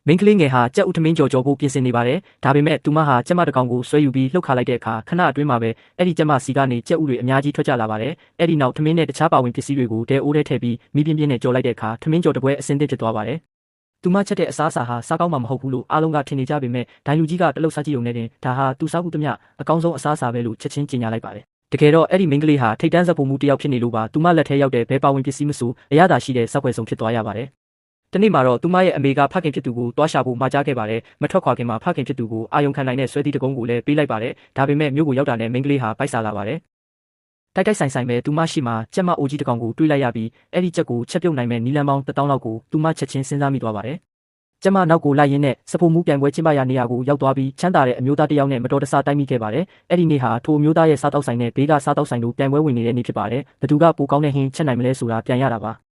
မင်းကလေးငယ်ဟာကြက်ဥထမင်းကြော်ကြော်ဖို့ပြင်ဆင်နေပါတယ်။ဒါပေမဲ့သူမဟာကြက်မတစ်ကောင်ကိုဆွဲယူပြီးလှုပ်ခါလိုက်တဲ့အခါခဏအတွင်းမှာပဲအဲ့ဒီကြက်မစီကနေကြက်ဥတွေအများကြီးထွက်ကြလာပါတယ်။အဲ့ဒီနောက်ထမင်းနဲ့တခြားပါဝင်ပစ္စည်းတွေကိုတဲအိုးထဲထည့်ပြီးမိပြင်းပြင်းနဲ့ကြော်လိုက်တဲ့အခါထမင်းကြော်တစ်ပွဲအစင်းသစ်ဖြစ်သွားပါတယ်။သူမချက်တဲ့အစားအစာဟာစားကောင်းမှမဟုတ်ဘူးလို့အားလုံးကထင်နေကြပေမဲ့ဒိုင်လူကြီးကတလှုပ်စားကြည့်ုံနဲ့တင်ဒါဟာသူစားဖို့သမျှအကောင်းဆုံးအစားအစာပဲလို့ချက်ချင်းကြေညာလိုက်ပါတယ်။တကယ်တော့အဲ့ဒီမင်းကလေးဟာထိတ်တန်းဇက်ဖို့မှုတစ်ယောက်ဖြစ်နေလို့ပါသူမလက်ထဲရောက်တဲ့ဘဲပါဝင်ပစ္စည်းမဆိုအရသာရှိတဲ့ဇက်ဖွယ်ဆုံးဖြစ်သွားရပါတယ်။တနေ့မှာတော့သူမရဲ့အမေကဖခင်ဖြစ်သူကိုတွားရှာဖို့မှာကြားခဲ့ပါတယ်။မထွက်ခွာခင်မှာဖခင်ဖြစ်သူကိုအာယုံခံနိုင်တဲ့ဆွဲသီးတကုံးကိုလည်းပေးလိုက်ပါတယ်။ဒါပေမဲ့မြို့ကိုရောက်တာနဲ့မင်းကလေးဟာပိုက်စားလာပါတယ်။တိုက်ဆိုင်ပဲသူမရှိမှကြက်မအိုကြီးတကောင်ကိုတွေးလိုက်ရပြီးအဲ့ဒီကြက်ကိုချက်ပြုတ်နိုင်မဲ့နီလန်ပေါင်း1000လောက်ကိုသူမချက်ချင်းစဉ်းစားမိသွားပါတယ်။ကျမနောက်ကိုလိုက်ရင်းနဲ့စဖိုမှုပြိုင်ပွဲကျင်းပရာနေရာကိုရောက်သွားပြီးချမ်းသာတဲ့အမျိုးသားတစ်ယောက်နဲ့မတော်တဆတိုက်မိခဲ့ပါတယ်။အဲ့ဒီနေ့ဟာထိုအမျိုးသားရဲ့စားတောက်ဆိုင်နဲ့ဘေးကစားတောက်ဆိုင်တို့ပြိုင်ပွဲဝင်နေတဲ့နေ့ဖြစ်ပါတယ်။ဘသူကပိုကောင်းတဲ့ဟင်းချက်နိုင်မလဲဆိုတာပြန်ရတာပါ။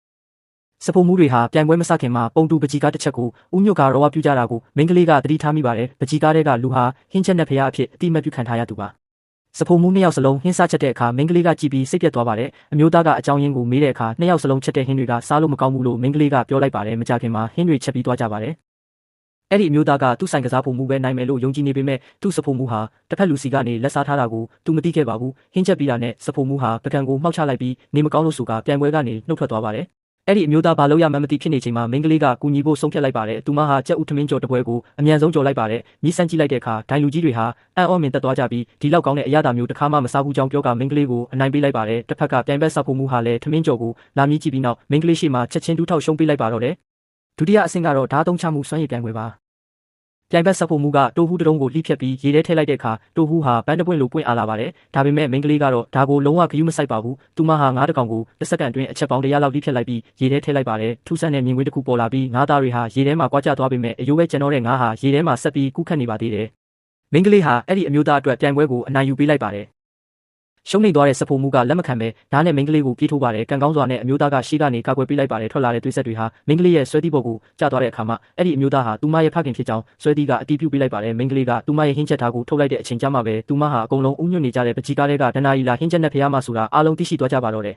စဖိုမှုတွေဟာပြိုင်ပွဲမစခင်မှာပုံတူပကြီးကားတစ်ချက်ကိုဦးညွတ်ကရောဝပြူကြတာကိုမင်းကလေးကသတိထားမိပါတယ်။ပကြီးကားတဲ့ကလူဟာဟင်းချက်နဲ့ဖျားအဖြစ်အတိမတ်ပြုခံထားရသူပါ။စဖိုမှုနှစ်ယောက်စလုံးဟင်းစားချက်တဲ့အခါမင်းကလေးကကြည်ပြီးစိတ်ပြတ်သွားပါတယ်။အမျိုးသားကအကြောင်းရင်းကိုမေးတဲ့အခါနှစ်ယောက်စလုံးချက်တဲ့ဟင်းတွေကစားလို့မကောင်းဘူးလို့မင်းကလေးကပြောလိုက်ပါတယ်။မကြခင်မှာဟင်းတွေချက်ပြီးသွားကြပါတယ်။အဲ့ဒီအမျိုးသားကသူ့ဆိုင်ကစားဖို့မှုပဲနိုင်မယ်လို့ယုံကြည်နေပေမဲ့သူ့စဖိုမှုဟာတစ်ဖက်လူစီကနေလက်စားထားတာကိုသူမသိခဲ့ပါဘူး။ဟင်းချက်ပြီးတာနဲ့စဖိုမှုဟာပကံကိုမှောက်ချလိုက်ပြီးနေမကောင်းလို့ဆိုကပြိုင်ပွဲကနေနှုတ်ထွက်သွားပါတယ်။အဲ့ဒီအမျိုးသားဘာလို့ရမှန်းမသိဖြစ်နေချိန်မှာမင်းကလေးကကူညီဖို့ဆုံးဖြတ်လိုက်ပါတယ်။သူမဟာကြက်ဥထမင်းကြော်တပွဲကိုအမြန်ဆုံးကြော်လိုက်ပါတယ်။မြည်ဆန်းကြည့်လိုက်တဲ့အခါဒိုင်လူကြီးတွေဟာအံ့ဩမြင်သက်သွားကြပြီးဒီလောက်ကောင်းတဲ့အရာသာမျိုးတစ်ခါမှမစားဘူးကြောင်းပြောကမင်းကလေးကိုအနိုင်ပေးလိုက်ပါတယ်။တစ်ဖက်ကပြိုင်ဘက်စားဖို့မှုဟာလည်းထမင်းကြော်ကိုလာမြည်ကြည့်ပြီးနောက်မင်းကလေးရှိမှချက်ချင်းဒူးထောက်ရှုံးပေးလိုက်ပါတော့တယ်။ဒုတိယအဆင့်ကတော့ဓာတ်သုံးချမှုစွမ်းရည်ပြိုင်ပွဲပါ။ပြိုင်ဘက်စားဖို့မှုကတိုဟူးတလုံးကိုလှိဖြတ်ပြီးရေထဲထည့်လိုက်တဲ့အခါတိုဟူးဟာပန်းတပွင့်လိုပွင့်အားလာပါတယ်။ဒါပေမဲ့မင်းကလေးကတော့ဒါကိုလုံးဝဂရုမစိုက်ပါဘူး။သူမဟာငါးတကောင်ကိုတစ်စက္ကန့်အတွင်းအချက်ပေါင်း100လောက်လှိဖြတ်လိုက်ပြီးရေထဲထည့်လိုက်ပါတယ်။ထူးဆန်းတဲ့မြင်ကွင်းတစ်ခုပေါ်လာပြီးငါးသားတွေဟာရေထဲမှာကွာကျသွားပေမဲ့အယိုးပဲကျန်တော့တဲ့ငါးဟာရေထဲမှာဆက်ပြီးကူးခတ်နေပါသေးတယ်။မင်းကလေးဟာအဲ့ဒီအမျိုးသားအတွက်ပြိုင်ပွဲကိုအနိုင်ယူပေးလိုက်ပါတယ်။ရှုံးနေသွားတဲ့စဖိုမှုကလက်မခံပဲဓာတ်နဲ့မင်းကလေးကိုပြေးထိုးပါတယ်ကံကောင်းစွာနဲ့အမျိုးသားကရှေ့ကနေကာကွယ်ပေးလိုက်ပါတယ်ထွက်လာတဲ့သွေးဆက်တွေဟာမင်းကလေးရဲ့ဆွဲသီးပေါ်ကိုကျသွားတဲ့အခါမှာအဲ့ဒီအမျိုးသားဟာသူမရဲ့ဖခင်ဖြစ်ကြောင်းဆွဲသီးကအတီးပြုတ်ပေးလိုက်ပါတယ်မင်းကလေးကသူမရဲ့ဟင်းချက်ထားကိုထုတ်လိုက်တဲ့အချိန်ကျမှပဲသူမဟာအကုန်လုံးဥညွတ်နေကြတဲ့ပကြီးကားတွေကဒဏ္ဍာရီလာဟင်းချက်နဲ့ဖျားမဆိုတာအားလုံးသိရှိသွားကြပါတော့တယ်